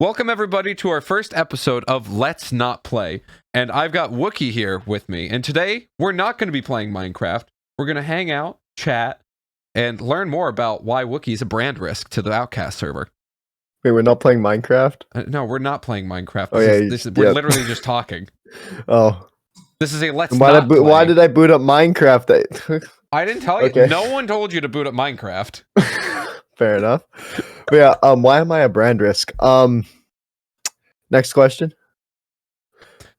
Welcome everybody to our first episode of Let's Not Play. And I've got Wookie here with me. And today, we're not going to be playing Minecraft. We're going to hang out, chat, and learn more about why Wookie's a brand risk to the Outcast server. Wait, we're not playing Minecraft? No, we're not playing Minecraft. We're literally just talking. Oh. This is a Let's why Not Play. Why did I boot up Minecraft? I didn't tell you. Okay. No one told you to boot up Minecraft. Fair enough. But yeah, why am I a brand risk? Next question.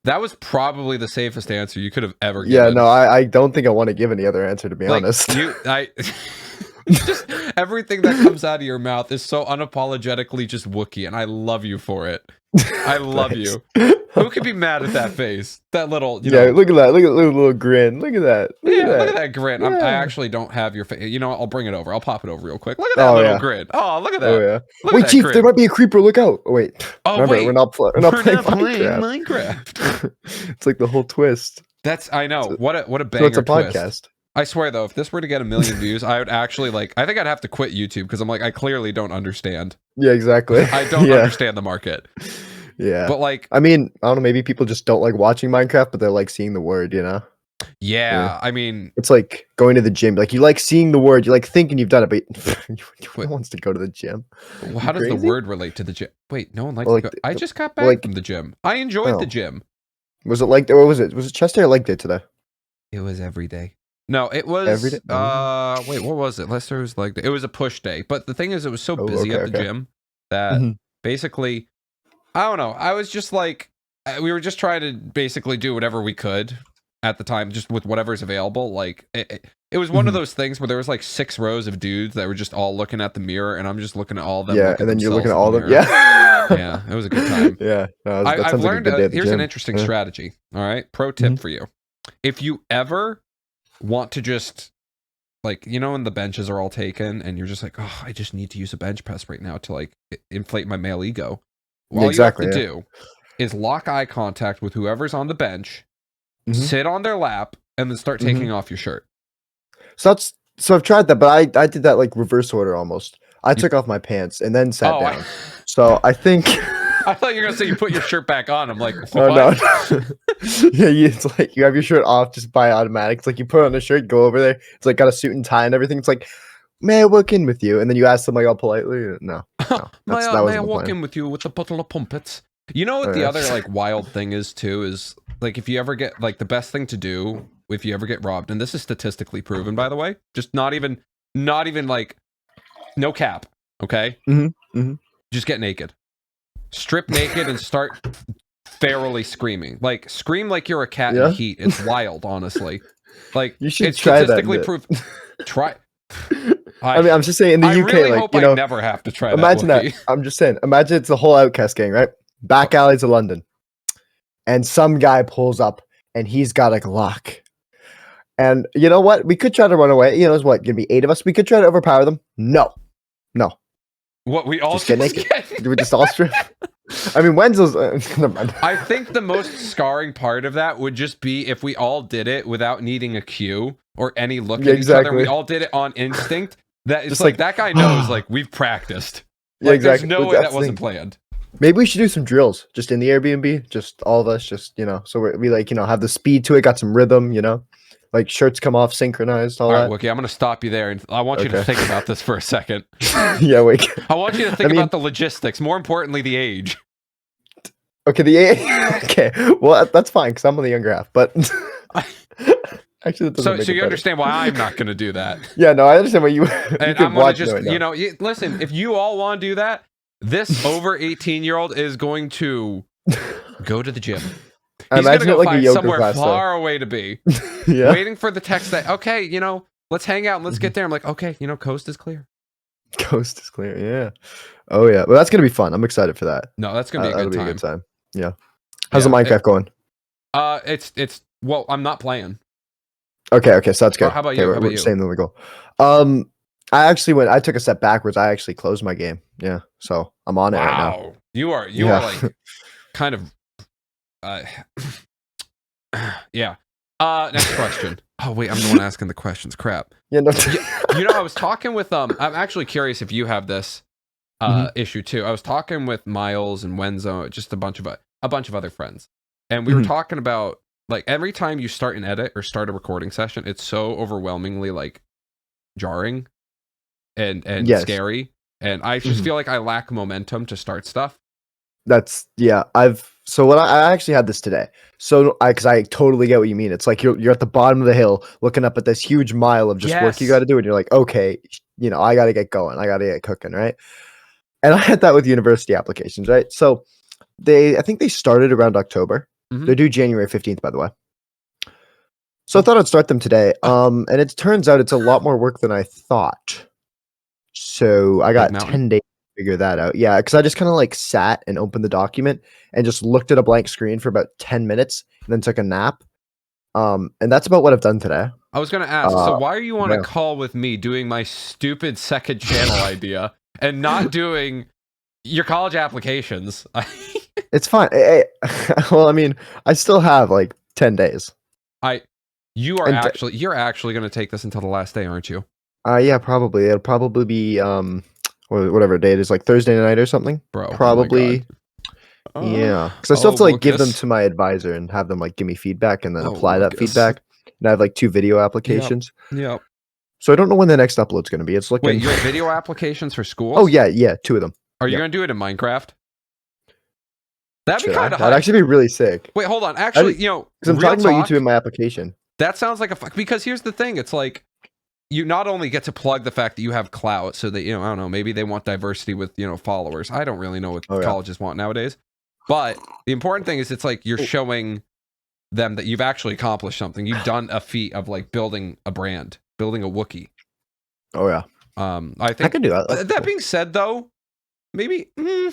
That was probably the safest answer you could have ever given. Yeah, no, I don't think I want to give any other answer, to be honest. Just everything that comes out of your mouth is so unapologetically just Wookie, and I love you for it. I love you. Who could be mad at that face? That little, look at that. Look at the little grin. Look at that. Look at that grin. Yeah. I actually don't have your face. You know, I'll bring it over. I'll pop it over real quick. Look at that little grin. Oh, look at that. Oh, yeah. Look wait, Chief, there might be a creeper. Look out. Oh, wait. Oh, remember, wait. we're not playing Minecraft. It's like the whole twist. I know. What a banger So it's a twist. podcast. I swear, though, if this were to get 1 million views, I would actually, I think I'd have to quit YouTube, because I'm like, I clearly don't understand. Yeah, exactly. I don't understand the market. Yeah. But, I mean, I don't know, maybe people just don't like watching Minecraft, but they like seeing the word, you know? Yeah, I mean... It's like going to the gym. Like, you like seeing the word, you like thinking you've done it, but no one wants to go to the gym. Well, how does the word relate to the gym? Wait, no one likes to go... I just got back from the gym. I enjoyed the gym. Was it like... What was it? Was it chest day or leg day today? It was every day. No, it was... Every day? Wait, what was it? Lester was like... It was a push day. But the thing is, it was so busy at the gym that basically... I don't know. I was just like... We were just trying to basically do whatever we could at the time, just with whatever's available. Like, it was one of those things where there was like 6 rows of dudes that were just all looking at the mirror, and I'm just looking at all of them. Yeah, and then you're looking at all of them. Yeah. Yeah, it was a good time. Yeah. No, I've learned... here's an interesting strategy. All right? Pro tip for you. If you ever want to just... Like, you know, when the benches are all taken, and you're just like, oh, I just need to use a bench press right now to, like, inflate my male ego. All you have to do is lock eye contact with whoever's on the bench, sit on their lap, and then start taking off your shirt. So I've tried that, but I did that like reverse order almost. I took off my pants and then sat down. So I think... I thought you were going to say you put your shirt back on. I'm like, what? Oh, no. Yeah, it's like you have your shirt off just by automatic. It's like you put on a shirt, go over there. It's like got a suit and tie and everything. It's like, may I walk in with you? And then you ask them like all politely. No. May I walk in with you with a bottle of pumpets? You know what the other like wild thing is too is like if you ever get like the best thing to do if you ever get robbed, and this is statistically proven by the way, just not even like no cap, okay? Just get naked. Strip naked and start ferally screaming. Like scream like you're a cat in heat. It's wild, honestly. Like you should it's try statistically that proven. Try. I mean, I'm just saying in the UK, really like hope you know, I never have to try imagine that. I'm just saying, imagine it's the whole Outcast gang, right? Back alleys of London, and some guy pulls up and he's got a Glock. And you know what? We could try to run away. You know, it's what gonna be 8 of us. We could try to overpower them. No. What we all just get naked? We just all strip. I mean, Wenzel's. I think the most scarring part of that would just be if we all did it without needing a cue or any look at each other. We all did it on instinct. That it's like that guy knows, like we've practiced. Like, exactly. There's no way that wasn't planned. Maybe we should do some drills just in the Airbnb. Just all of us, just you know, so we like you know have the speed to it, got some rhythm, you know. Like shirts come off synchronized, all right, that. Wookie, I'm going to stop you there, and I want you to think about this for a second. Yeah, wait. I want you to think about the logistics. More importantly, the age. Okay, the age. Okay, well that's fine because I'm on the younger half. But actually, that doesn't so you understand why I'm not going to do that. Yeah, no, I understand why you. And I'm going to just you know listen. If you all want to do that, this over 18-year-old is going to go to the gym. He's going to go find somewhere far away to be. Waiting for the text that, okay, you know, let's hang out and let's get there. I'm like, okay, you know, coast is clear. Coast is clear, yeah. Oh, yeah. Well, that's going to be fun. I'm excited for that. No, that's going to be a good time. Yeah. How's the Minecraft going? It's well, I'm not playing. Okay, so that's good. How about you? We're same than we go. I took a step backwards. I actually closed my game. Yeah. So I'm on it right now. You are like kind of yeah. Next question. Oh wait, I'm the one asking the questions. Crap. Yeah, no. You know, I was talking with I'm actually curious if you have this. issue too. I was talking with Miles and Wenzo, just a bunch of other friends, and we were talking about like every time you start an edit or start a recording session, it's so overwhelmingly like jarring and scary, and I just feel like I lack momentum to start stuff. That's so what I actually had this today. So because I totally get what you mean. It's like you're at the bottom of the hill looking up at this huge mile of just work you got to do, and you're like, okay, I got to get going, I got to get cooking, right? And I had that with university applications, right? So I think they started around October. They're due January 15th, by the way. So I thought I'd start them today. And it turns out it's a lot more work than I thought. So I got 10 days to figure that out. Yeah, because I just kind of like sat and opened the document and just looked at a blank screen for about 10 minutes and then took a nap. And that's about what I've done today. I was going to ask, so why are you on a call with me doing my stupid second channel idea and not doing your college applications? It's fine. Well, I mean, I still have like 10 days. You're actually going to take this until the last day, aren't you? Yeah, probably. It'll probably be whatever day it is, like Thursday night or something. Bro, probably. Yeah, because I still have to like give them to my advisor and have them like give me feedback and then apply that feedback. And I have like 2 video applications. Yep. So I don't know when the next upload's going to be. It's looking. Wait, you have video applications for schools? Oh yeah, 2 of them. Are you going to do it in Minecraft? That'd be kind of. That'd actually be really sick. Wait, hold on. Actually, because I'm talking about YouTube in my application. That sounds like because here's the thing. It's like you not only get to plug the fact that you have clout, so that I don't know, maybe they want diversity with followers. I don't really know what colleges want nowadays. But the important thing is it's like you're showing them that you've actually accomplished something. You've done a feat of like building a brand, building a Wookiee. Oh yeah. I think I could do that. That being said, though, maybe I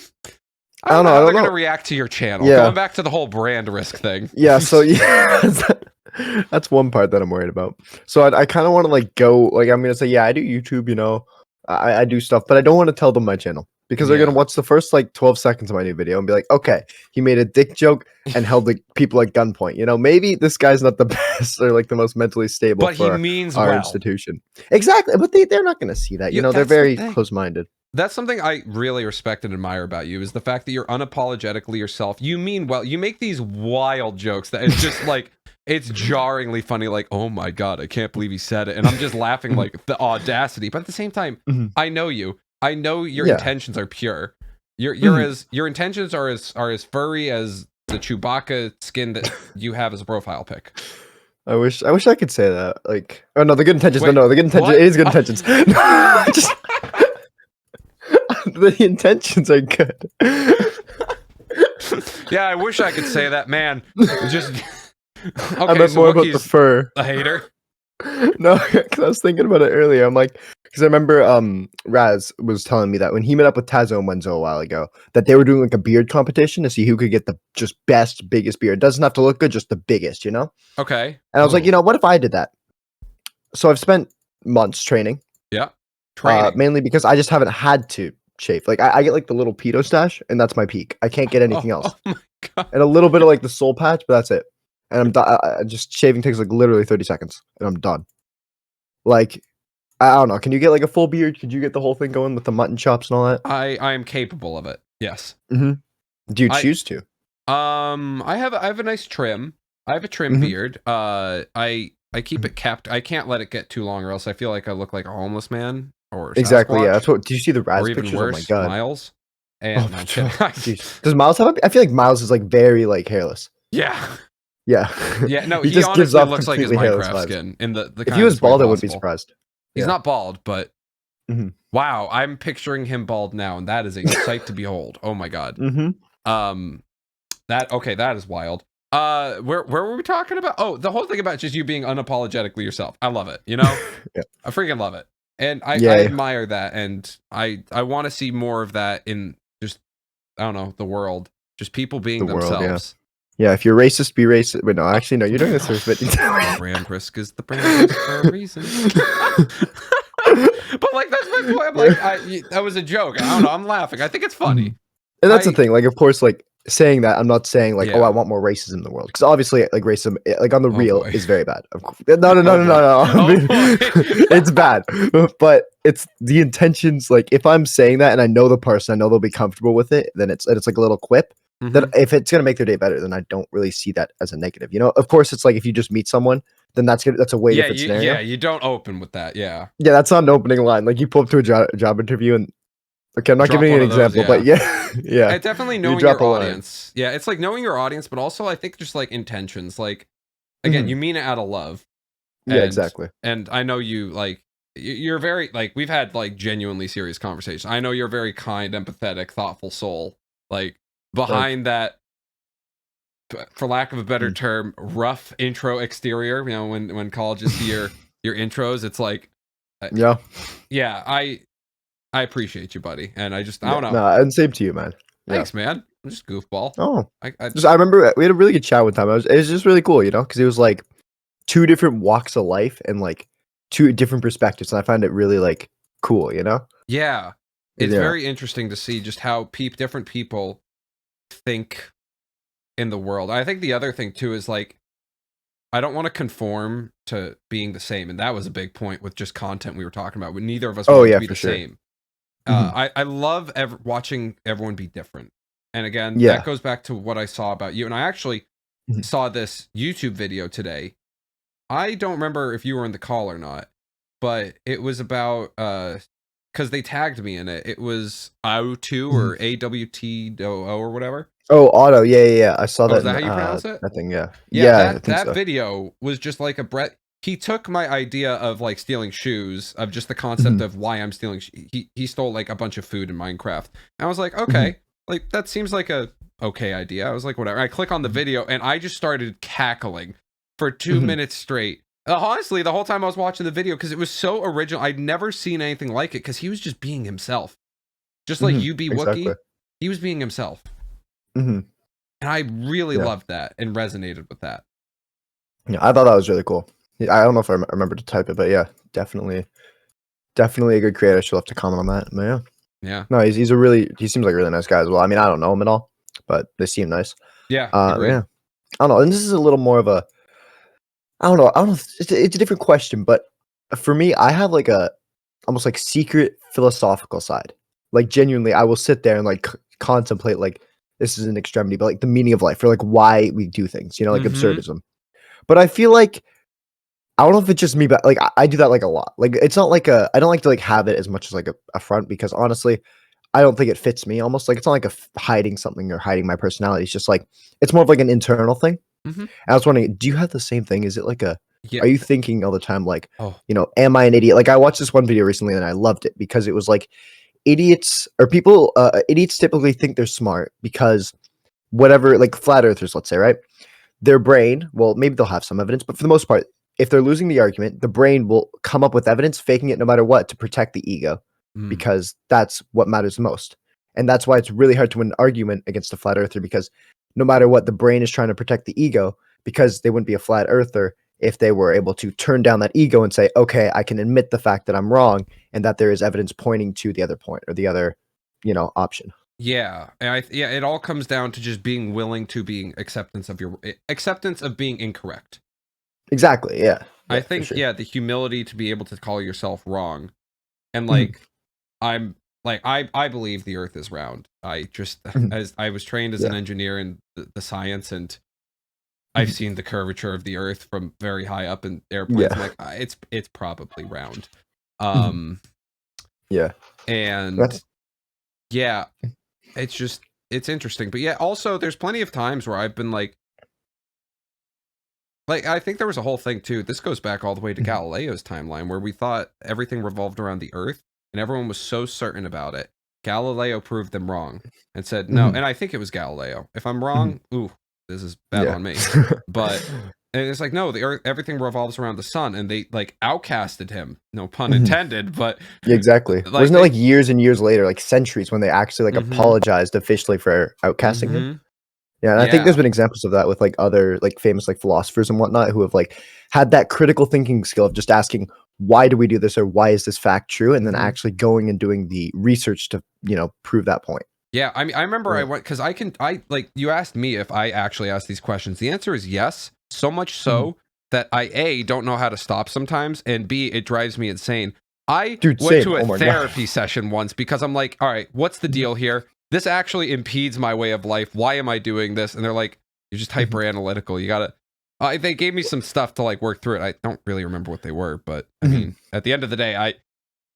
don't know how how they're gonna react to your channel. Yeah. Going back to the whole brand risk thing. Yeah. So that's one part that I'm worried about. So I kind of want to like go like I'm gonna say I do YouTube. I do stuff, but I don't want to tell them my channel. Because they're going to watch the first, like, 12 seconds of my new video and be like, okay, he made a dick joke and held the people at gunpoint. Maybe this guy's not the best or, like, the most mentally stable but for he means our institution. Exactly. But they're not going to see that. They're very close-minded. That's something I really respect and admire about you is the fact that you're unapologetically yourself. You mean well. You make these wild jokes that it's just, like, it's jarringly funny. Like, oh, my God, I can't believe he said it. And I'm just laughing, like, the audacity. But at the same time, I know you. I know your intentions are pure. Your intentions are as furry as the Chewbacca skin that you have as a profile pic. I wish I could say that. Like, oh no, the good intentions. Wait, no, the good intentions. It is good intentions. The intentions are good. Yeah, I wish I could say that, man. Just okay. I meant more about the fur. A hater. No, because I was thinking about it earlier. I'm like, because I remember Raz was telling me that when he met up with Tazo and Wenzo a while ago, that they were doing like a beard competition to see who could get the just best, biggest beard. It doesn't have to look good, just the biggest, Okay. And I was like, what if I did that? So I've spent months training. Yeah. Training. Mainly because I just haven't had to shave. Like I get like the little pedo stash, and that's my peak. I can't get anything else. Oh my God. And a little bit of like the soul patch, but that's it. And I'm done. Just shaving takes like literally 30 seconds, and I'm done. Like, I don't know. Can you get like a full beard? Could you get the whole thing going with the mutton chops and all that? I am capable of it. Yes. Do you choose to? I have a nice trim. I have a trim beard. I keep it kept. I can't let it get too long, or else I feel like I look like a homeless man or exactly. Sasquatch, Yeah, that's what. Do you see the Raz or even pictures? worse, oh my God, Miles. And does Miles have? I feel like Miles is like very like hairless. Yeah. Yeah. Yeah. No, he he just gives off looks like his Minecraft skin. In the if he was bald, I wouldn't be surprised. He's not bald, but wow, I'm picturing him bald now, and that is a sight to behold. Oh my God. That is wild. Where were we talking about? Oh, the whole thing about just you being unapologetically yourself. I love it. Yeah. I freaking love it, and I admire that, and I want to see more of that in just I don't know the world, just people being themselves. Yeah, if you're racist, be racist. Wait, no, actually, no, you're doing this for brand risk is the brand risk for a reason. But like that's my point. I'm like, that was a joke. I don't know. I'm laughing. I think it's funny. And that's the thing. Like, of course, like saying that, I'm not saying like, oh, Yeah. I want more racism in the world, because obviously, like racism, like on the real, boy. is very bad. Of course. No, no, no, Oh, no, no, no. boy. I mean, Oh, boy. it's bad, but it's the intentions. Like, if I'm saying that and I know the person, I know they'll be comfortable with it, then it's like a little quip. That Mhm. if it's gonna make their day better, then I don't really see that as a negative. You know, of course, it's like if you just meet someone, then that's a way Yeah, different scenario. you don't open with that. Yeah. Yeah, that's not an opening line. Like you pull up to a job interview and okay, I'm not Drop giving you one an of those, example, but yeah. yeah, yeah, Definitely you knowing drop your a line. audience. Yeah, it's like knowing your audience, but also I think just like intentions. Like again, Mhm. you mean it out of love. Yeah, exactly. And I know you like you're very like we've had like genuinely serious conversations. I know you're a very kind, empathetic, thoughtful soul. Like Thank behind that, for lack of a better Mm. term, rough intro exterior. You know, when colleges see your intros, it's like, Yeah. yeah, I appreciate you, buddy, and I Yeah. don't know. No, and same to you, man. Yeah. Thanks, man. I'm just goofball. Oh, I just I remember we had a really good chat one time. It was just really cool, you know, because it was like two different walks of life and like two different perspectives, and I find it really like cool, you know. yeah, it's Yeah. very interesting to see just how different people think in the world. I think the other thing too is like I don't want to conform to being the same, and that was a big point with just content we were talking about. When neither of us Oh wanted to yeah, be for the sure. same. Mhm. I love watching everyone be different. And again, Yeah. that goes back to what I saw about you. And I actually Mhm. saw this YouTube video today. I don't remember if you were in the call or not, but it was about because they tagged me in it. It was AW2 Mhm. or AWTO or whatever. Oh, auto. Yeah, yeah, yeah. I saw Oh, that is in that how you pronounce it? that thing. Yeah. Yeah, Yeah, I think that so. video was just like a Brett. He took my idea of like stealing shoes, of just the concept Mhm. of why I'm stealing. He stole like a bunch of food in Minecraft. And I was like, Mhm. okay, like that seems like a okay idea. I was like, whatever. I click on the Mhm. video and I just started cackling for 2 Mhm. minutes straight. Honestly, the whole time I was watching the video because it was so original. I'd never seen anything like it because he was just being himself, just like Mhm. you be Exactly. Wookie. He was being himself, Mhm. and I really Yeah. loved that and resonated with that. Yeah, I thought that was really cool. Yeah, I don't know if I remember to type it, but yeah, definitely a good creator. She'll have to comment on that. But yeah. Yeah, No, he seems like a really nice guy as well. I mean, I don't know him at all, but they seem nice. yeah, agreed. Yeah. I don't know. And this is a little more of a I don't know. I don't know. It's a different question, but for me, I have like a almost like secret philosophical side. Like genuinely, I will sit there and like contemplate like this is an extremity, but like the meaning of life or like why we do things, you know, like Mm-hmm. absurdism. But I feel like I don't know if it's just me, but like I do that like a lot. Like it's not like I don't like to like have it as much as like a front because honestly, I don't think it fits me. Almost like it's not like hiding something or hiding my personality. It's just like it's more of like an internal thing. Mm-hmm. I was wondering, do you have the same thing? Is it like Yeah. are you thinking all the time like, Oh. you know, am I an idiot? Like I watched this one video recently and I loved it because it was like idiots typically think they're smart because whatever, like flat earthers, let's say, right? Their brain, well, maybe they'll have some evidence, but for the most part, if they're losing the argument, the brain will come up with evidence, faking it no matter what to protect the ego Mm. because that's what matters most. And that's why it's really hard to win an argument against a flat earther because no matter what, the brain is trying to protect the ego because they wouldn't be a flat earther if they were able to turn down that ego and say, okay, I can admit the fact that I'm wrong and that there is evidence pointing to the other point or the other, you know, option. Yeah. And yeah, it all comes down to just being willing to being acceptance of being incorrect. Exactly. Yeah. I Yeah, for think, sure. yeah, the humility to be able to call yourself wrong. And Mhm. like, I'm like, I believe the earth is round. I just, Mhm. as I was trained as Yeah. an engineer in the science, and I've Mhm. seen the curvature of the earth from very high up in airplanes. I'm Yeah. like, it's probably round. Mhm. Yeah. And yeah, it's just, it's interesting. But yeah, also there's plenty of times where I've been like I think there was a whole thing too. This goes back all the way to Mhm. Galileo's timeline where we thought everything revolved around the earth and everyone was so certain about it. Galileo proved them wrong and said no. Mhm. And I think it was Galileo. If I'm Mhm. wrong, ooh, this is bad Yeah. on me. But and it's like, no, the earth, everything revolves around the sun, and they like outcasted him. No pun Mhm. intended, but Yeah, exactly. like Wasn't it like years and years later, like centuries, when they actually like apologized officially for outcasting him? Yeah, and I think there's yeah. been examples of that with like other like famous like philosophers and whatnot who have like had that critical thinking skill of just asking why do we do this or why is this fact true, and then Mhm. actually going and doing the research to, you know, prove that point. Yeah, I mean, I remember I Right. went because I like you asked me if I actually asked these questions. The answer is yes. So much Mhm. so that I A, don't know how to stop sometimes, and B, it drives me insane. I Dude, went same. to a Oh my god. therapy session once because I'm like, all right, what's the Mhm. deal here? This actually impedes my way of life. Why am I doing this? And they're like, you're just Mhm. hyper analytical. You gotta. They gave me some stuff to like work through it. I don't really remember what they were, but I Mhm. mean, at the end of the day, I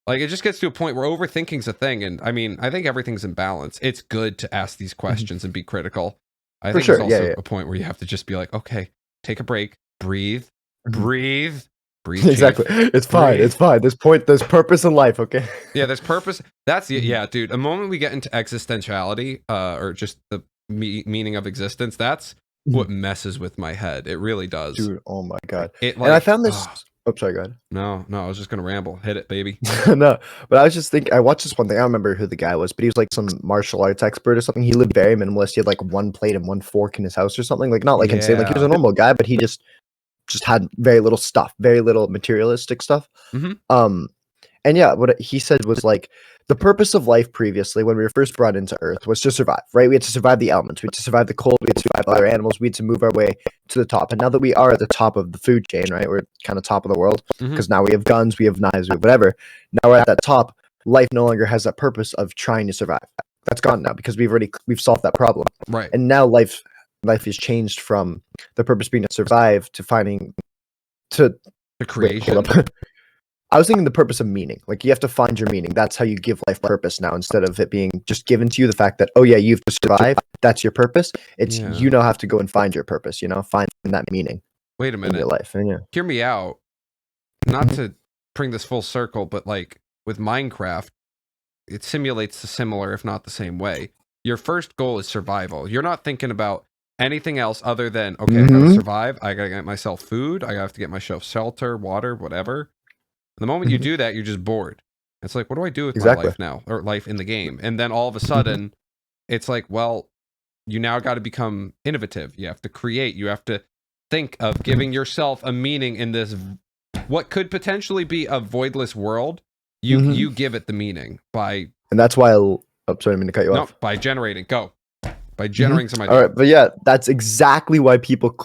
like it just gets to a point where overthinking's a thing, and I mean, I think everything's in balance. It's good to ask these Mhm. questions and be critical. I For think there's sure. Yeah, also yeah. a point where you have to just be like, okay, take a break, breathe, Mhm. breathe, breathe, Exactly. chief, It's fine. breathe. It's fine. There's purpose in life, okay? Yeah, there's purpose. That's the Mhm. yeah, dude. The moment we get into existentiality, or just the meaning of existence, that's Mhm. what messes with my head. It really does. Dude, oh my god. It And I like, found this. Oh, sorry, go ahead. no, I was just gonna ramble. Hit it, baby. No, but I was just thinking. I watched this one thing. I don't remember who the guy was, but he was like some martial arts expert or something. He lived very minimalist. He had like one plate and one fork in his house or something. Like not like insane. Like he was a Yeah. normal guy, but he just had very little stuff, very little materialistic stuff. Hmm. Um, and yeah, what he said was like the purpose of life previously, when we were first brought into Earth, was to survive. Right? We had to survive the elements. We had to survive the cold. We had to survive other animals. We had to move our way to the top. And now that we are at the top of the food chain, right? We're kind of top of the world Hmm. because now we have guns, we have knives, we have whatever. Now we're at that top. Life no longer has that purpose of trying to survive. That's gone now because we've solved that problem. Right. And now life is changed from the purpose being to survive to finding to The wait, hold creation. up. I was thinking the purpose of meaning. Like you have to find your meaning. That's how you give life purpose now, instead of it being just given to you. The fact that, oh yeah, you have to survive. That's your purpose. It's Yeah. you now have to go and find your purpose. Find that meaning Wait a in your minute. life. And yeah. Hear me out. Not Mhm. to bring this full circle, but like with Minecraft, it simulates the similar, if not the same way. Your first goal is survival. You're not thinking about anything else other than, okay, I gotta Mhm. survive. I gotta get myself food. I have to get myself shelter, water, whatever. The moment you Mhm. do that, you're just bored. It's like, what do I do with my Exactly. life now? Or life in the game? And then all of a Mhm. sudden, it's like, well, you now got to become innovative. You have to create. You have to think of Mhm. giving yourself a meaning in this what could potentially be a voidless world. You Mhm. you give it the meaning by And that's why oh, sorry, I mean to cut you no off. by generating go by Mhm. generating some All idea. right, but yeah, that's exactly why people.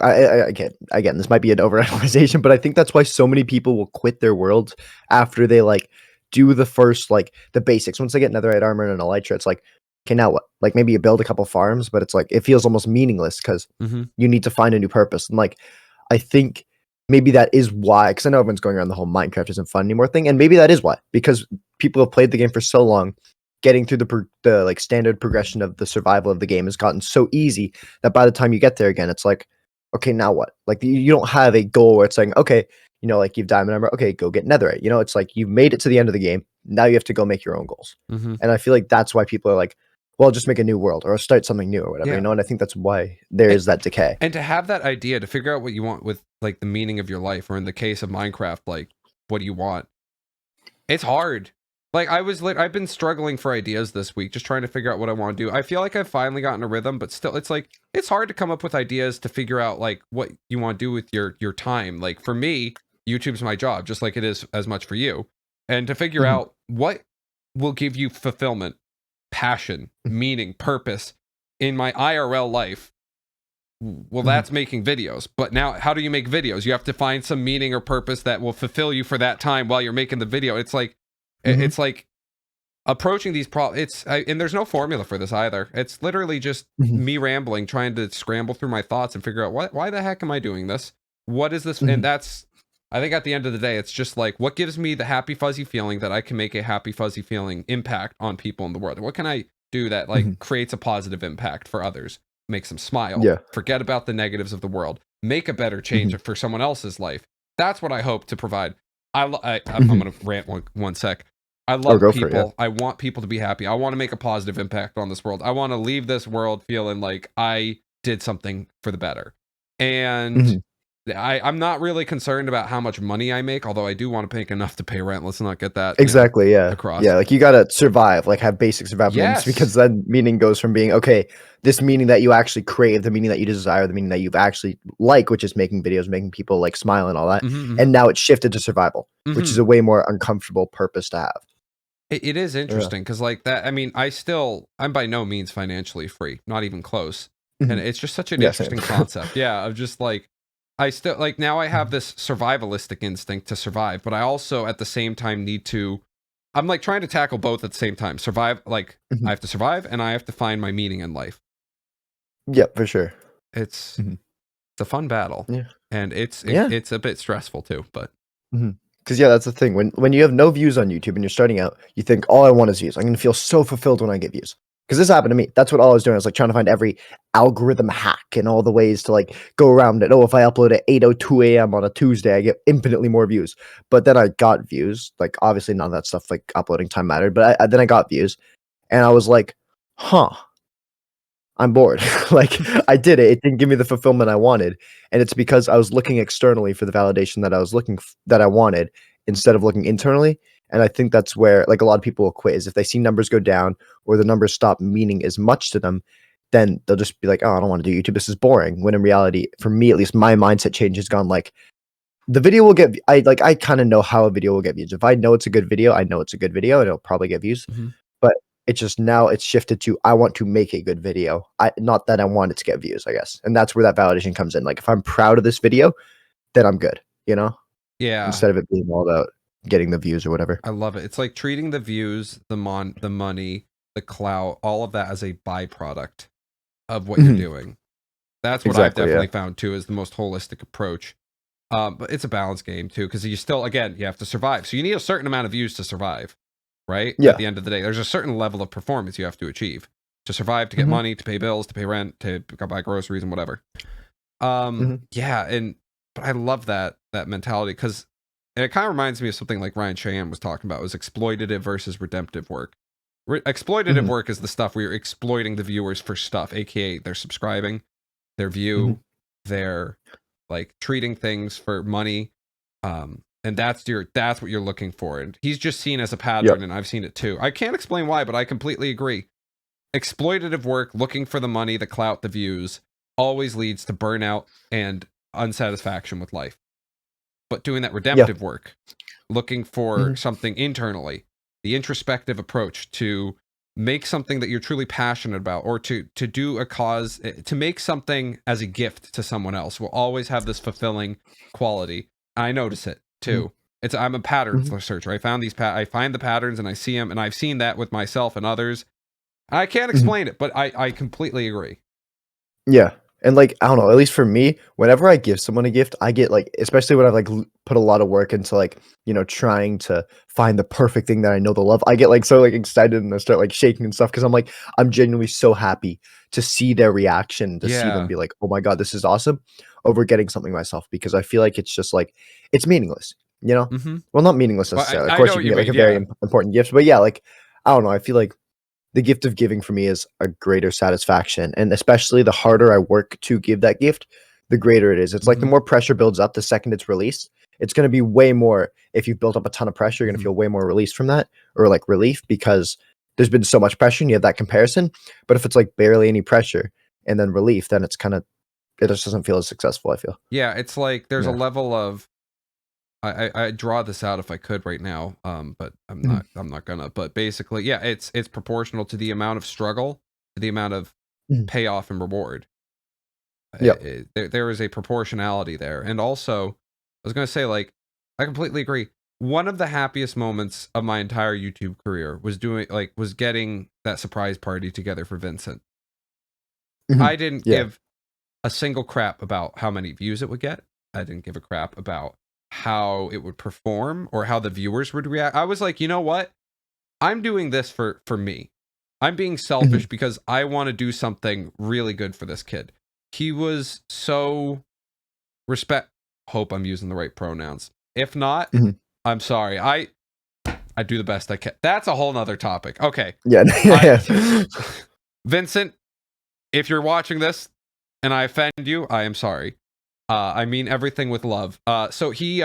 Again, this might be an overanalyzation, but I think that's why so many people will quit their world after they like do the first like the basics. Once they get netherite armor and an elytra, it's like, okay, now what? Like maybe you build a couple farms, but it's like it feels almost meaningless because Mm-hmm. you need to find a new purpose. And like, I think maybe that is why, because I know everyone's going around the whole Minecraft isn't fun anymore thing, and maybe that is why, because people have played the game for so long, getting through the like standard progression of the survival of the game has gotten so easy that by the time you get there again, it's like, okay, now what? Like you don't have a goal where it's saying, okay, like you've diamond armor, okay, go get netherite. It's like you've made it to the end of the game. Now you have to go make your own goals. Mm-hmm. And I feel like that's why people are like, well, just make a new world or start something new or whatever, Yeah. And I think that's why there And, is that decay. and to have that idea to figure out what you want with like the meaning of your life, or in the case of Minecraft, like what do you want? It's hard. Like I've been struggling for ideas this week, just trying to figure out what I want to do. I feel like I've finally gotten a rhythm, but still, it's like it's hard to come up with ideas to figure out like what you want to do with your time. Like for me, YouTube's my job, just like it is as much for you. And to figure Mhm. out what will give you fulfillment, passion, meaning, purpose in my IRL life. Well, Mhm. that's making videos. But now, how do you make videos? You have to find some meaning or purpose that will fulfill you for that time while you're making the video. It's like Mhm. approaching these problems. And there's no formula for this either. It's literally just Mhm. me rambling, trying to scramble through my thoughts and figure out why the heck am I doing this? What is this? And Mhm. that's, I think at the end of the day, it's just like, what gives me the happy fuzzy feeling that I can make a happy fuzzy feeling impact on people in the world? What can I do that like Mhm. creates a positive impact for others? Makes them smile. Yeah. Forget about the negatives of the world. Make a better change Mhm. for someone else's life. That's what I hope to provide. I'm Mhm. gonna rant one sec. I Or love go for it, yeah. people. I want people to be happy. I want to make a positive impact on this world. I want to leave this world feeling like I did something for the better. And Mhm. I'm not really concerned about how much money I make, although I do want to make enough to pay rent. Let's not get that, Exactly, yeah. across. Yeah, like, you gotta survive, like, have basic survival needs Yes. because then meaning goes from being, okay, this meaning that you actually crave, the meaning that you desire, the meaning that you've actually like, which is making videos, making people, like, smile and all that, Hmm. and now it's shifted to survival, which is Hmm. a way more uncomfortable purpose to have. It is interesting because like that. I mean, I'm by no means financially free, not even close. And Mhm. it's just such an Yeah, same. interesting concept. Yeah, of just like I still like now I have Mhm. this survivalistic instinct to survive, but I also at the same time need to. I'm like trying to tackle both at the same time. Survive, like I Mhm. have to survive, and I have to find my meaning in life. Yep, for sure. It's Mhm. it's a fun battle, Yeah. and Yeah. it's a bit stressful too. But Because yeah, that's the thing. When you have no views on YouTube and you're starting out, you think all I want is views. I'm gonna feel so fulfilled when I get views. Because this happened to me. That's what all I was doing. I was like trying to find every algorithm hack and all the ways to like go around it. Oh, if I upload at 8:02 a.m. on a Tuesday, I get infinitely more views. But then I got views. Like obviously none of that stuff like uploading time mattered. But then I got views, and I was like, huh. I'm bored. Like I did it. It didn't give me the fulfillment I wanted, and it's because I was looking externally for the validation that I was that I wanted instead of looking internally. And I think that's where like a lot of people will quit is if they see numbers go down or the numbers stop meaning as much to them, then they'll just be like, "Oh, I don't want to do YouTube. This is boring." When in reality, for me at least, my mindset change has gone like the video will get. I kind of know how a video will get views. If I know it's a good video, I know it's a good video, and it'll probably get views. mhm. But it's just now it's shifted to I want to make a good video. Not that I want it to get views, I guess. And that's where that validation comes in. Like if I'm proud of this video, then I'm good, you know? Yeah, Instead of it being all about getting the views or whatever. I love it. It's like treating the views, the money, the clout, all of that as a byproduct of what you're Mhm. doing. That's what I've Exactly, yeah. definitely found too is the most holistic approach. But it's a balance game too, because you still, again, you have to survive. So you need a certain amount of views to survive, right? At Yeah. the end of the day, there's a certain level of performance you have to achieve to survive, to get Mhm. money, to pay bills, to pay rent, to go buy groceries and whatever. Mhm. Yeah, and but I love that mentality because it kind of reminds me of something like Ryan Cheyenne was talking about was exploitative versus redemptive work. Exploitative Mhm. work is the stuff where you're exploiting the viewers for stuff, aka they're subscribing, their Mhm. view, they're like treating things for money. And that's what you're looking for. And he's just seen as a Yep. pattern, and I've seen it too. I can't explain why, but I completely agree. Exploitative work, looking for the money, the clout, the views, always leads to burnout and unsatisfaction with life. But doing that Yeah. redemptive work, looking for Mhm. something internally, the introspective approach to make something that you're truly passionate about or to do a cause, to make something as a gift to someone else will always have this fulfilling quality. I notice it Mhm. too. I'm a pattern Mhm. searcher. I find the patterns and I see them, and I've seen that with myself and others. I can't Mhm. explain it, but I completely agree. Yeah. And like, I don't know, at least for me, whenever I give someone a gift, I get like, especially when I've like put a lot of work into like, trying to find the perfect thing that I know they'll love. I get like so like excited and I start like shaking and stuff because I'm like, I'm genuinely so happy to see their reaction, to see them Yeah. be like, oh my God, this is awesome over getting something myself because I feel like it's just like, it's meaningless, you know? Mm-hmm. Well, not meaningless Well, necessarily. Of I course, know you what can you get like mean. a very Yeah. important gift, but yeah, like, I don't know. I feel like the gift of giving for me is a greater satisfaction. And especially the harder I work to give that gift, the greater it is. It's like the Mm-hmm. more pressure builds up the second it's released, it's going to be way more. If you've built up a ton of pressure, you're going to Mm-hmm. feel way more release from that or like relief because there's been so much pressure and you have that comparison. But if it's like barely any pressure and then relief, then it just doesn't feel as successful, I feel. Yeah. It's like there's a Yeah. level of I draw this out if I could right now, but Mhm. I'm not gonna. But basically, yeah, it's proportional to the amount of struggle, to the amount of Mhm. payoff and reward. Yep. There is a proportionality there, and also, I was gonna say like I completely agree. One of the happiest moments of my entire YouTube career was getting that surprise party together for Vincent. Mhm. I didn't Yeah. give a single crap about how many views it would get. I didn't give a crap about how it would perform or how the viewers would react. I was like, you know what? I'm doing this for me. I'm being selfish Mhm. because I want to do something really good for this kid. He was so respect. Hope I'm using the right pronouns. If not, Mhm. I'm sorry. I do the best I can. That's a whole nother topic. Okay. Yeah. I Yeah. Vincent, if you're watching this and I offend you, I am sorry. I mean everything with love. So he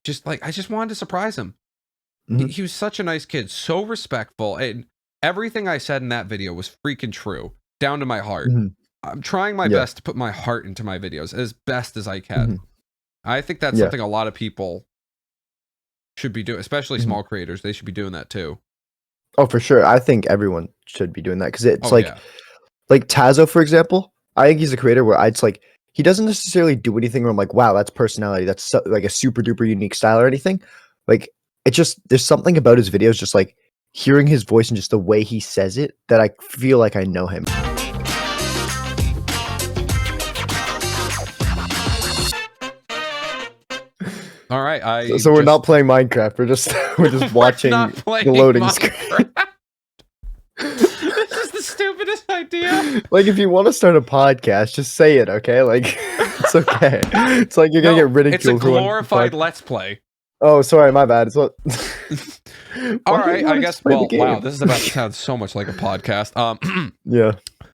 just like I just wanted to surprise him. Mhm. He was such a nice kid, so respectful, and everything I said in that video was freaking true, down to my heart. Mhm. I'm trying my Yeah. best to put my heart into my videos as best as I can. Mhm. I think that's Yeah. something a lot of people should be doing, especially small creators. They should be doing that too. Oh, for sure. I think everyone should be doing that because it's like yeah. like Tazo, for example. I think he's a creator where it's like he doesn't necessarily do anything where I'm like, wow, that's personality. That's like a super duper unique style or anything. Like it just there's something about his videos, just like hearing his voice and just the way he says it that I feel like I know him. All right, so we're not playing Minecraft. We're just watching the loading screen. This is the stupidest idea. Like, if you want to start a podcast, just say it, okay? Like, it's okay. It's like you're gonna get ridiculed. It's a glorified Let's Play. Oh, sorry, my bad. It's what. All right, I guess. Well, wow, this is about to sound so much like a podcast. Yeah.